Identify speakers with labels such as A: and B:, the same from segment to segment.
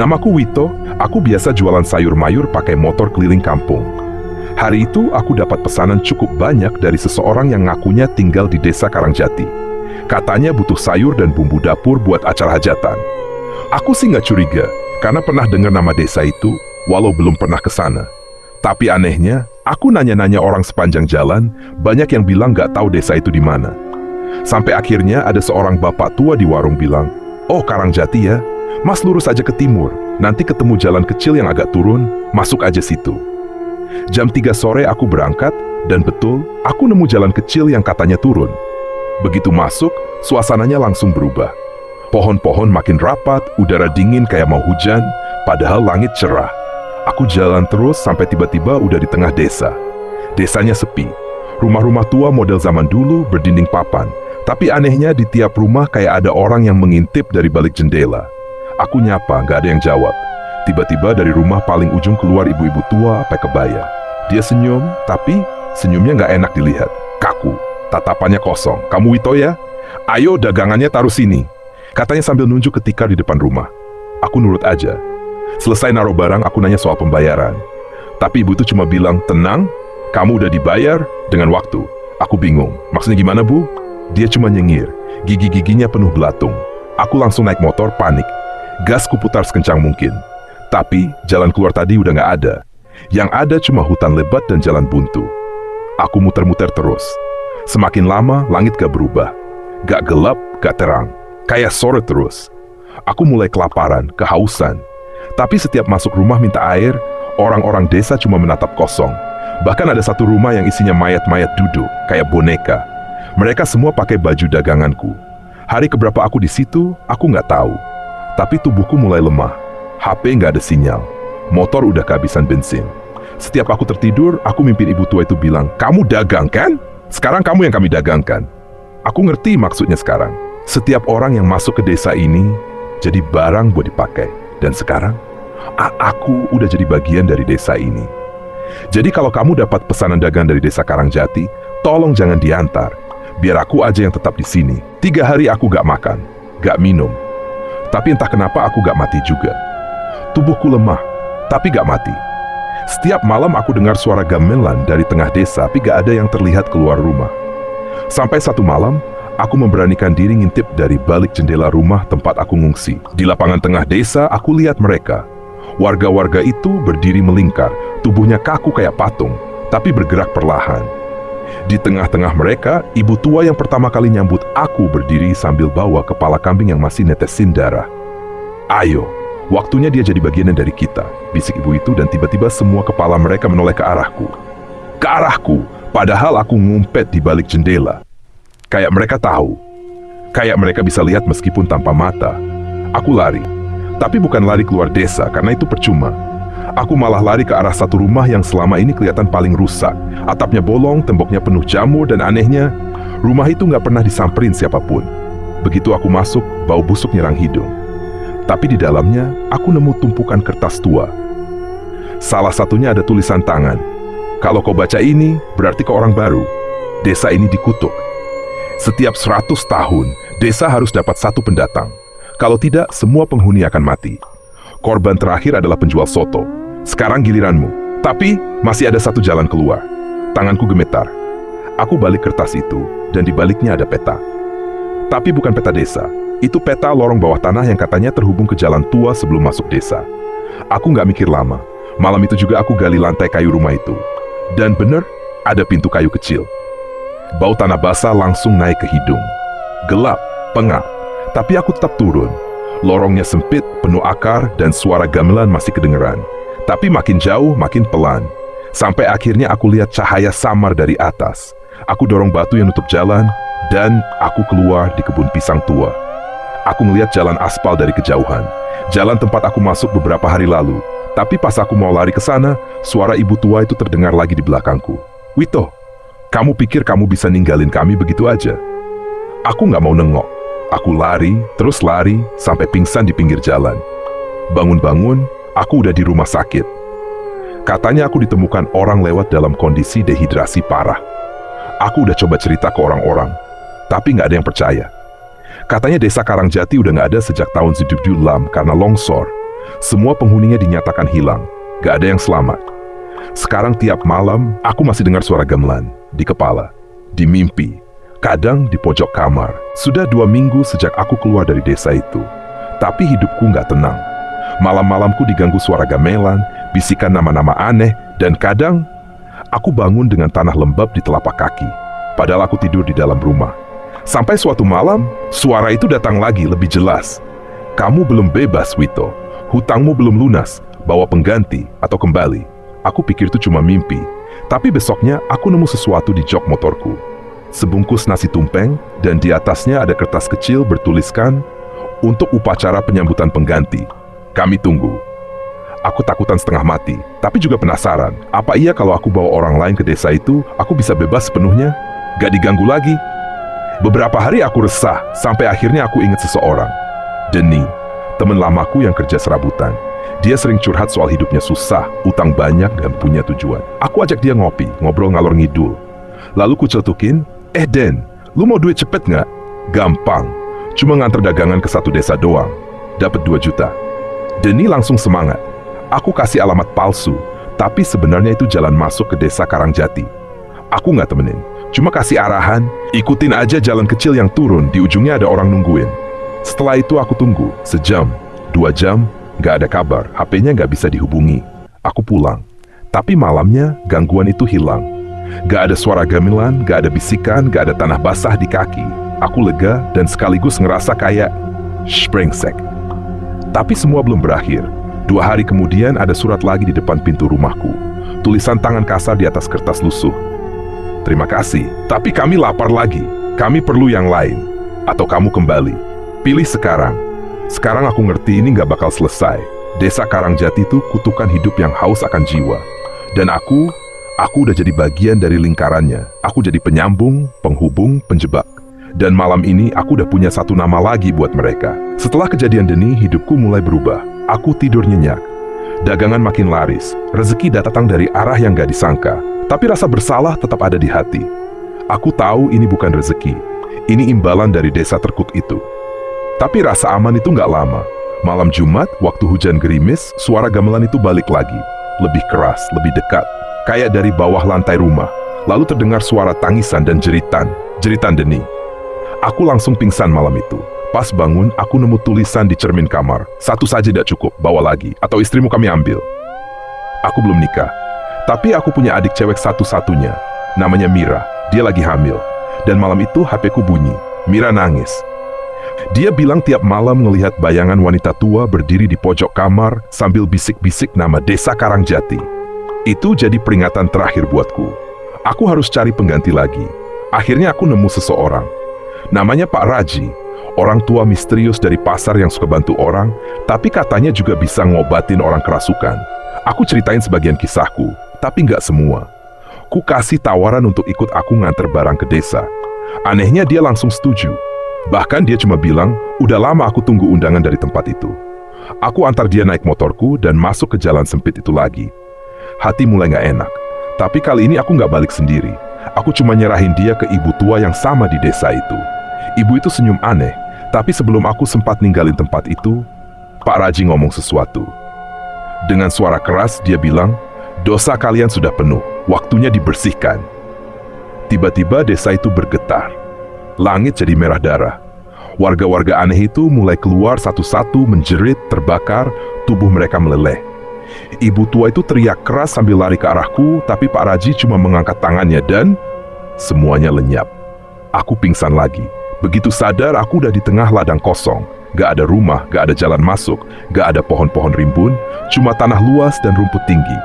A: Namaku Wito, aku biasa jualan sayur mayur pakai motor keliling kampung. Hari itu aku dapat pesanan cukup banyak dari seseorang yang ngakunya tinggal di desa Karangjati. Katanya butuh sayur dan bumbu dapur buat acara hajatan. Aku sih nggak curiga, karena pernah dengar nama desa itu, walau belum pernah ke sana. Tapi anehnya, aku nanya-nanya orang sepanjang jalan, banyak yang bilang nggak tahu desa itu di mana. Sampai akhirnya ada seorang bapak tua di warung bilang, "Oh, Karangjati ya? Mas lurus aja ke timur, nanti ketemu jalan kecil yang agak turun, masuk aja situ." Jam 3 sore aku berangkat, dan betul, aku nemu jalan kecil yang katanya turun. Begitu masuk, suasananya langsung berubah. Pohon-pohon makin rapat, udara dingin kayak mau hujan, padahal langit cerah. Aku jalan terus sampai tiba-tiba udah di tengah desa. Desanya sepi. Rumah-rumah tua model zaman dulu berdinding papan, tapi anehnya di tiap rumah kayak ada orang yang mengintip dari balik jendela. Aku nyapa, gak ada yang jawab. Tiba-tiba dari rumah paling ujung keluar ibu-ibu tua pakai kebaya. Dia senyum, tapi senyumnya gak enak dilihat. Kaku, tatapannya kosong. "Kamu Wito ya? Ayo dagangannya taruh sini," katanya sambil nunjuk ke tikar di depan rumah. Aku nurut aja. Selesai naruh barang, aku nanya soal pembayaran. Tapi ibu itu cuma bilang, "Tenang, kamu udah dibayar dengan waktu." Aku bingung, maksudnya gimana Bu? Dia cuma nyengir, gigi-giginya penuh belatung. Aku langsung naik motor, panik. Gas kuputar sekencang mungkin. Tapi jalan keluar tadi udah gak ada. Yang ada cuma hutan lebat dan jalan buntu. Aku muter-muter terus. Semakin lama, langit gak berubah. Gak gelap, gak terang. Kayak sore terus. Aku mulai kelaparan, kehausan. Tapi setiap masuk rumah minta air, orang-orang desa cuma menatap kosong. Bahkan ada satu rumah yang isinya mayat-mayat duduk, kayak boneka. Mereka semua pakai baju daganganku. Hari keberapa aku di situ, aku nggak tahu. Tapi tubuhku mulai lemah. HP nggak ada sinyal. Motor udah kehabisan bensin. Setiap aku tertidur, aku mimpi ibu tua itu bilang, "Kamu dagang kan? Sekarang kamu yang kami dagangkan." Aku ngerti maksudnya sekarang. Setiap orang yang masuk ke desa ini jadi barang buat dipakai. Dan sekarang, aku udah jadi bagian dari desa ini. Jadi kalau kamu dapat pesanan dagang dari desa Karangjati, tolong jangan diantar. Biar aku aja yang tetap di sini. 3 hari aku gak makan, gak minum. Tapi entah kenapa aku gak mati juga. Tubuhku lemah, tapi gak mati. Setiap malam aku dengar suara gamelan dari tengah desa, tapi gak ada yang terlihat keluar rumah. Sampai satu malam, aku memberanikan diri ngintip dari balik jendela rumah tempat aku ngungsi. Di lapangan tengah desa, aku lihat mereka. Warga-warga itu berdiri melingkar, tubuhnya kaku kayak patung, tapi bergerak perlahan. Di tengah-tengah mereka, ibu tua yang pertama kali nyambut aku berdiri sambil bawa kepala kambing yang masih netesin darah. "Ayo, waktunya dia jadi bagian dari kita," bisik ibu itu, dan tiba-tiba semua kepala mereka menoleh ke arahku. Ke arahku, padahal aku ngumpet di balik jendela. Kayak mereka tahu. Kayak mereka bisa lihat meskipun tanpa mata. Aku lari. Tapi bukan lari keluar desa, karena itu percuma. Aku malah lari ke arah satu rumah yang selama ini kelihatan paling rusak. Atapnya bolong, temboknya penuh jamur, dan anehnya, rumah itu nggak pernah disamperin siapapun. Begitu aku masuk, bau busuk nyerang hidung. Tapi di dalamnya, aku nemu tumpukan kertas tua. Salah satunya ada tulisan tangan. Kalau kau baca ini, berarti kau orang baru. Desa ini dikutuk. Setiap 100 tahun, desa harus dapat satu pendatang. Kalau tidak, semua penghuni akan mati. Korban terakhir adalah penjual soto. Sekarang giliranmu. Tapi, masih ada satu jalan keluar. Tanganku gemetar. Aku balik kertas itu, dan di baliknya ada peta. Tapi bukan peta desa. Itu peta lorong bawah tanah yang katanya terhubung ke jalan tua sebelum masuk desa. Aku nggak mikir lama. Malam itu juga aku gali lantai kayu rumah itu. Dan bener, ada pintu kayu kecil. Bau tanah basah langsung naik ke hidung. Gelap, pengap. Tapi aku tetap turun. Lorongnya sempit, penuh akar, dan suara gamelan masih kedengeran. Tapi makin jauh, makin pelan. Sampai akhirnya aku lihat cahaya samar dari atas. Aku dorong batu yang nutup jalan, dan aku keluar di kebun pisang tua. Aku melihat jalan aspal dari kejauhan. Jalan tempat aku masuk beberapa hari lalu. Tapi pas aku mau lari ke sana, suara ibu tua itu terdengar lagi di belakangku. "Wito, kamu pikir kamu bisa ninggalin kami begitu aja?" Aku nggak mau nengok. Aku lari, terus lari, sampai pingsan di pinggir jalan. Bangun-bangun, aku udah di rumah sakit. Katanya aku ditemukan orang lewat dalam kondisi dehidrasi parah. Aku udah coba cerita ke orang-orang, tapi nggak ada yang percaya. Katanya desa Karangjati udah nggak ada sejak tahun 17 karena longsor. Semua penghuninya dinyatakan hilang. Gak ada yang selamat. Sekarang tiap malam, aku masih dengar suara gamelan. Di kepala, di mimpi, kadang di pojok kamar. Sudah 2 minggu sejak aku keluar dari desa itu. Tapi hidupku gak tenang. Malam-malamku diganggu suara gamelan, bisikan nama-nama aneh, dan kadang aku bangun dengan tanah lembab di telapak kaki. Padahal aku tidur di dalam rumah. Sampai suatu malam, suara itu datang lagi lebih jelas. Kamu belum bebas, Wito. Hutangmu belum lunas. Bawa pengganti atau kembali. Aku pikir itu cuma mimpi. Tapi besoknya aku nemu sesuatu di jok motorku. Sebungkus nasi tumpeng dan di atasnya ada kertas kecil bertuliskan untuk upacara penyambutan pengganti. Kami tunggu. Aku takutan setengah mati, tapi juga penasaran. Apa iya kalau aku bawa orang lain ke desa itu, aku bisa bebas sepenuhnya? Gak diganggu lagi? Beberapa hari aku resah, sampai akhirnya aku ingat seseorang. Denny, teman lamaku yang kerja serabutan. Dia sering curhat soal hidupnya susah, utang banyak, dan punya tujuan. Aku ajak dia ngopi, ngobrol ngalor ngidul. Lalu ku cetukin, Den, lu mau duit cepet nggak? Gampang, cuma nganter dagangan ke satu desa doang. Dapat 2 juta. Denny langsung semangat. Aku kasih alamat palsu, tapi sebenarnya itu jalan masuk ke desa Karangjati. Aku nggak temenin, cuma kasih arahan, ikutin aja jalan kecil yang turun, di ujungnya ada orang nungguin. Setelah itu aku tunggu, sejam, 2 jam, gak ada kabar, HP-nya gak bisa dihubungi. Aku pulang. Tapi malamnya, gangguan itu hilang. Gak ada suara gamelan, gak ada bisikan, gak ada tanah basah di kaki. Aku lega dan sekaligus ngerasa kayak sprengsek. Tapi semua belum berakhir. 2 hari kemudian ada surat lagi di depan pintu rumahku. Tulisan tangan kasar di atas kertas lusuh. Terima kasih, tapi kami lapar lagi. Kami perlu yang lain. Atau kamu kembali. Pilih sekarang. Sekarang aku ngerti ini gak bakal selesai. Desa Karangjati itu kutukan hidup yang haus akan jiwa. Dan aku udah jadi bagian dari lingkarannya. Aku jadi penyambung, penghubung, penjebak. Dan malam ini aku udah punya satu nama lagi buat mereka. Setelah kejadian Denny, hidupku mulai berubah. Aku tidur nyenyak. Dagangan makin laris. Rezeki datang dari arah yang gak disangka. Tapi rasa bersalah tetap ada di hati. Aku tahu ini bukan rezeki. Ini imbalan dari desa terkut itu. Tapi rasa aman itu nggak lama. Malam Jumat, waktu hujan gerimis, suara gamelan itu balik lagi. Lebih keras, lebih dekat. Kayak dari bawah lantai rumah. Lalu terdengar suara tangisan dan jeritan. Jeritan Denny. Aku langsung pingsan malam itu. Pas bangun, aku nemu tulisan di cermin kamar. 1 saja tidak cukup, bawa lagi. Atau istrimu kami ambil. Aku belum nikah. Tapi aku punya adik cewek satu-satunya. Namanya Mira. Dia lagi hamil. Dan malam itu HP-ku bunyi. Mira nangis. Dia bilang tiap malam ngelihat bayangan wanita tua berdiri di pojok kamar sambil bisik-bisik nama desa Karangjati. Itu jadi peringatan terakhir buatku. Aku harus cari pengganti lagi. Akhirnya aku nemu seseorang. Namanya Pak Raji. Orang tua misterius dari pasar yang suka bantu orang, tapi katanya juga bisa ngobatin orang kerasukan. Aku ceritain sebagian kisahku, tapi nggak semua. Ku kasih tawaran untuk ikut aku nganter barang ke desa. Anehnya dia langsung setuju. Bahkan dia cuma bilang, udah lama aku tunggu undangan dari tempat itu. Aku antar dia naik motorku dan masuk ke jalan sempit itu lagi. Hati mulai gak enak. Tapi kali ini aku gak balik sendiri. Aku cuma nyerahin dia ke ibu tua yang sama di desa itu. Ibu itu senyum aneh. Tapi sebelum aku sempat ninggalin tempat itu, Pak Raji ngomong sesuatu. Dengan suara keras dia bilang, dosa kalian sudah penuh. Waktunya dibersihkan. Tiba-tiba desa itu bergetar. Langit jadi merah darah. Warga-warga aneh itu mulai keluar satu-satu, menjerit, terbakar, tubuh mereka meleleh. Ibu tua itu teriak keras sambil lari ke arahku, tapi Pak Raji cuma mengangkat tangannya dan semuanya lenyap. Aku pingsan lagi. Begitu sadar, aku udah di tengah ladang kosong. Gak ada rumah, gak ada jalan masuk, gak ada pohon-pohon rimbun, cuma tanah luas dan rumput tinggi.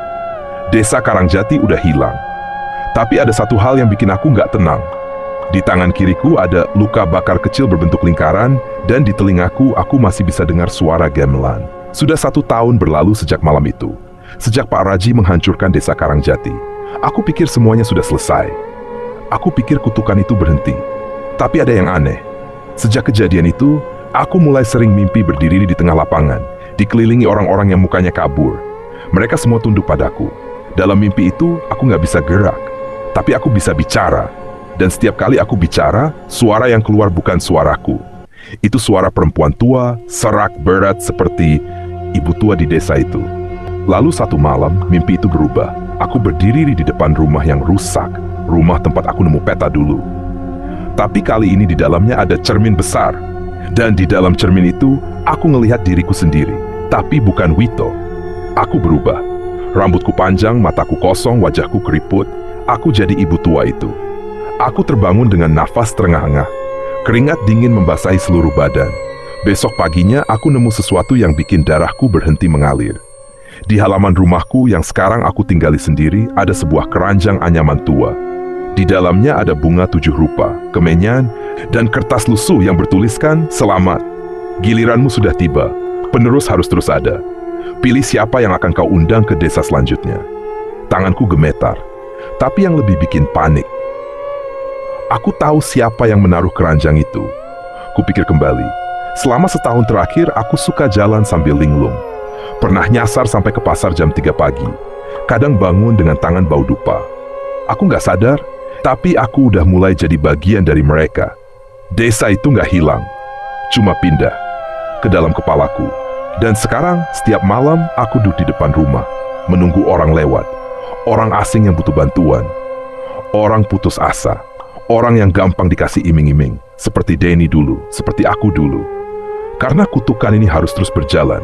A: Desa Karangjati udah hilang. Tapi ada satu hal yang bikin aku gak tenang. Di tangan kiriku ada luka bakar kecil berbentuk lingkaran, dan di telingaku aku masih bisa dengar suara gamelan. Sudah 1 tahun berlalu sejak malam itu. Sejak Pak Raji menghancurkan desa Karangjati. Aku pikir semuanya sudah selesai. Aku pikir kutukan itu berhenti. Tapi ada yang aneh. Sejak kejadian itu, aku mulai sering mimpi berdiri di tengah lapangan, dikelilingi orang-orang yang mukanya kabur. Mereka semua tunduk padaku. Dalam mimpi itu, aku nggak bisa gerak. Tapi aku bisa bicara. Dan setiap kali aku bicara, suara yang keluar bukan suaraku. Itu suara perempuan tua, serak berat seperti ibu tua di desa itu. Lalu satu malam, mimpi itu berubah. Aku berdiri di depan rumah yang rusak, rumah tempat aku nemu peta dulu. Tapi kali ini di dalamnya ada cermin besar. Dan di dalam cermin itu, aku ngelihat diriku sendiri. Tapi bukan Wito. Aku berubah. Rambutku panjang, mataku kosong, wajahku keriput. Aku jadi ibu tua itu. Aku terbangun dengan nafas terengah-engah. Keringat dingin membasahi seluruh badan. Besok paginya aku nemu sesuatu yang bikin darahku berhenti mengalir. Di halaman rumahku yang sekarang aku tinggali sendiri ada sebuah keranjang anyaman tua. Di dalamnya ada bunga 7 rupa, kemenyan, dan kertas lusuh yang bertuliskan selamat. Giliranmu sudah tiba. Penerus harus terus ada. Pilih siapa yang akan kau undang ke desa selanjutnya. Tanganku gemetar. Tapi yang lebih bikin panik, aku tahu siapa yang menaruh keranjang itu. Kupikir kembali. Selama setahun terakhir, aku suka jalan sambil linglung. Pernah nyasar sampai ke pasar jam 3 pagi. Kadang bangun dengan tangan bau dupa. Aku nggak sadar, tapi aku udah mulai jadi bagian dari mereka. Desa itu nggak hilang, cuma pindah ke dalam kepalaku. Dan sekarang, setiap malam aku duduk di depan rumah, menunggu orang lewat. Orang asing yang butuh bantuan. Orang putus asa. Orang yang gampang dikasih iming-iming. Seperti Denny dulu, seperti aku dulu. Karena kutukan ini harus terus berjalan.